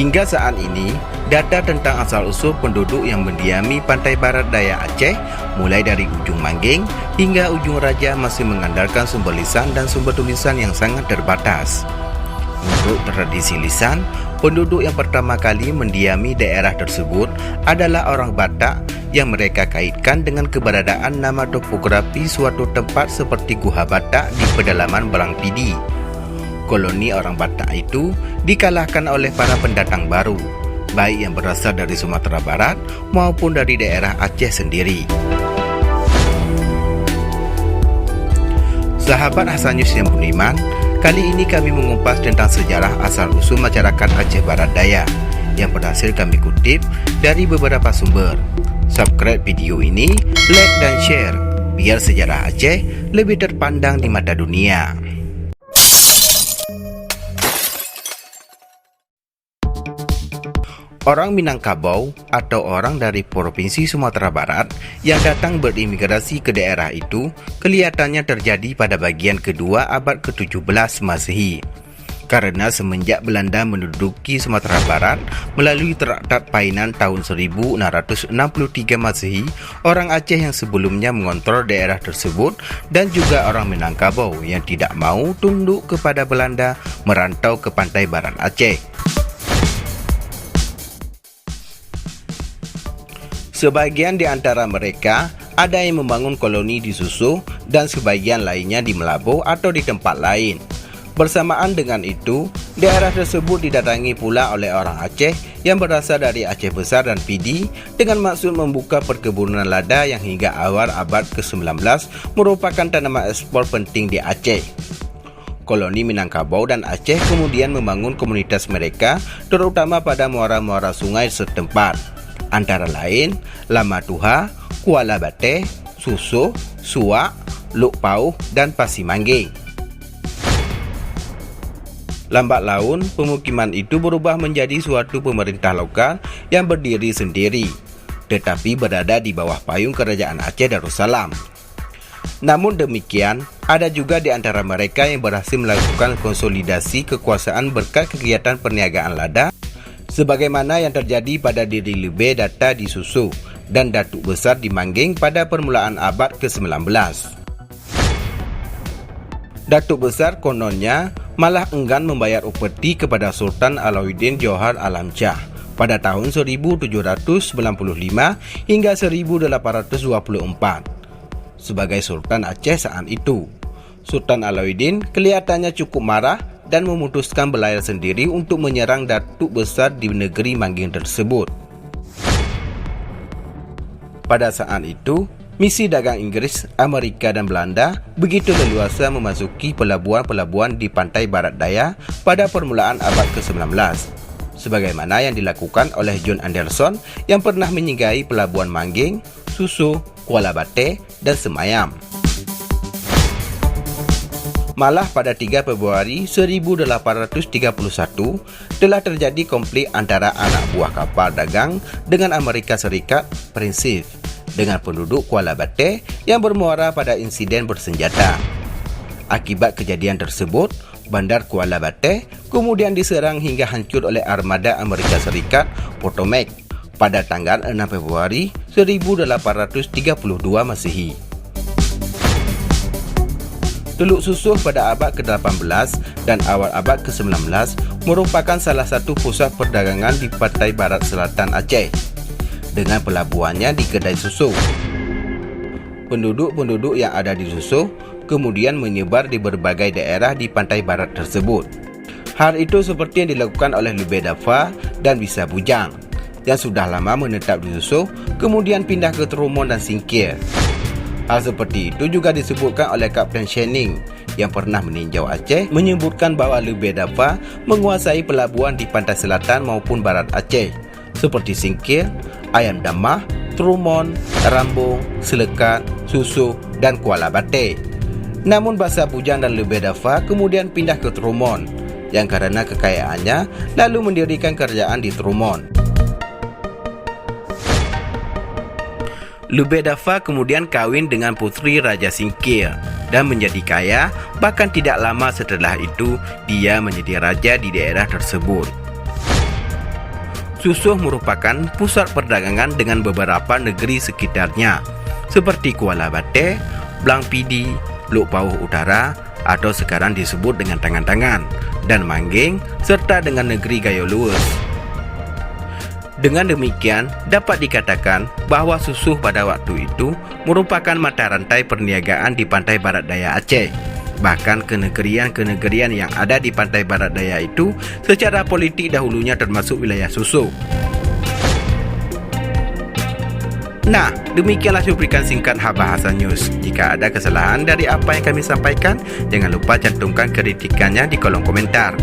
Hingga saat ini, data tentang asal-usul penduduk yang mendiami pantai barat daya Aceh mulai dari ujung Mangging hingga ujung Raja masih mengandalkan sumber lisan dan sumber tulisan yang sangat terbatas. Menurut tradisi lisan, penduduk yang pertama kali mendiami daerah tersebut adalah orang Batak yang mereka kaitkan dengan keberadaan nama topografi suatu tempat seperti Guha Batak di pedalaman Balangpidi. Koloni orang Batak itu dikalahkan oleh para pendatang baru, baik yang berasal dari Sumatera Barat maupun dari daerah Aceh sendiri. Sahabat Hasan News yang budiman, kali ini kami mengupas tentang sejarah asal-usul masyarakat Aceh Barat Daya yang berhasil kami kutip dari beberapa sumber. Subscribe video ini, like dan share, biar sejarah Aceh lebih terpandang di mata dunia. Orang Minangkabau atau orang dari Provinsi Sumatera Barat yang datang berimigrasi ke daerah itu kelihatannya terjadi pada bagian kedua abad ke-17 Masehi. Karena semenjak Belanda menduduki Sumatera Barat melalui Traktat Painan tahun 1663 Masehi, orang Aceh yang sebelumnya mengontrol daerah tersebut dan juga orang Minangkabau yang tidak mau tunduk kepada Belanda merantau ke pantai barat Aceh. Sebagian di antara mereka ada yang membangun koloni di Susuh dan sebagian lainnya di Melabo atau di tempat lain. Bersamaan dengan itu, daerah tersebut didatangi pula oleh orang Aceh yang berasal dari Aceh Besar dan Pidi dengan maksud membuka perkebunan lada yang hingga awal abad ke-19 merupakan tanaman ekspor penting di Aceh. Koloni Minangkabau dan Aceh kemudian membangun komunitas mereka terutama pada muara-muara sungai setempat, antara lain Lama Tuha, Kuala Bateh, Susuh, Suak, Luk Pauh dan Pasimangging. Lambat laun, pemukiman itu berubah menjadi suatu pemerintah lokal yang berdiri sendiri, tetapi berada di bawah payung Kerajaan Aceh Darussalam. Namun demikian, ada juga di antara mereka yang berhasil melakukan konsolidasi kekuasaan berkat kegiatan perniagaan lada, sebagaimana yang terjadi pada Diri Lebeh Data di Susuh dan Datuk Besar di Mangging pada permulaan abad ke-19. Datuk Besar kononnya malah enggan membayar upeti kepada Sultan Alauddin Johar Alam Shah pada tahun 1795 hingga 1824 sebagai Sultan Aceh saat itu. Sultan Alauddin kelihatannya cukup marah dan memutuskan berlayar sendiri untuk menyerang Datuk Besar di negeri Mangging tersebut. Pada saat itu, misi dagang Inggris, Amerika dan Belanda begitu leluasa memasuki pelabuhan-pelabuhan di pantai barat daya pada permulaan abad ke-19, sebagaimana yang dilakukan oleh John Anderson yang pernah menyinggahi pelabuhan Mangging, Susuh, Kuala Bateh dan Semayam. Malah pada 3 Februari 1831 telah terjadi konflik antara anak buah kapal dagang dengan Amerika Serikat, Prinsip, dengan penduduk Kuala Bateh yang bermuara pada insiden bersenjata. Akibat kejadian tersebut, bandar Kuala Bateh kemudian diserang hingga hancur oleh armada Amerika Serikat, Potomac, pada tanggal 6 Februari 1832 Masehi. Teluk Susuh pada abad ke-18 dan awal abad ke-19 merupakan salah satu pusat perdagangan di pantai barat selatan Aceh, dengan pelabuhannya di Kedai Susuh. Penduduk-penduduk yang ada di Susuh kemudian menyebar di berbagai daerah di pantai barat tersebut. Hal itu seperti yang dilakukan oleh Lebeh Dafa dan Bisa Bujang, yang sudah lama menetap di Susuh kemudian pindah ke Tromon dan Singkil. Hal seperti itu juga disebutkan oleh Kapten Shening yang pernah meninjau Aceh, menyebutkan bahawa Lebeh Dafa menguasai pelabuhan di pantai selatan maupun barat Aceh seperti Singkil, Ayam Damah, Tromon, Rambung, Selekat, Susuh dan Kuala Bateh. Namun Basa Bujang dan Lebeh Dafa kemudian pindah ke Tromon yang karena kekayaannya lalu mendirikan kerajaan di Tromon. Lebeh Dafa kemudian kawin dengan putri Raja Singkil dan menjadi kaya, bahkan tidak lama setelah itu dia menjadi raja di daerah tersebut. Susuh merupakan pusat perdagangan dengan beberapa negeri sekitarnya seperti Kuala Bate, Blang Pidi, Lok Pauh Utara atau sekarang disebut dengan Tangan-Tangan, dan Mangging serta dengan negeri Gayo Lues. Dengan demikian, dapat dikatakan bahawa Susuh pada waktu itu merupakan mata rantai perniagaan di pantai barat daya Aceh. Bahkan kenegerian-kenegerian yang ada di pantai barat daya itu secara politik dahulunya termasuk wilayah Susuh. Nah, demikianlah cuplikan singkat Bahasa News. Jika ada kesalahan dari apa yang kami sampaikan, jangan lupa cantumkan kritikannya di kolom komentar.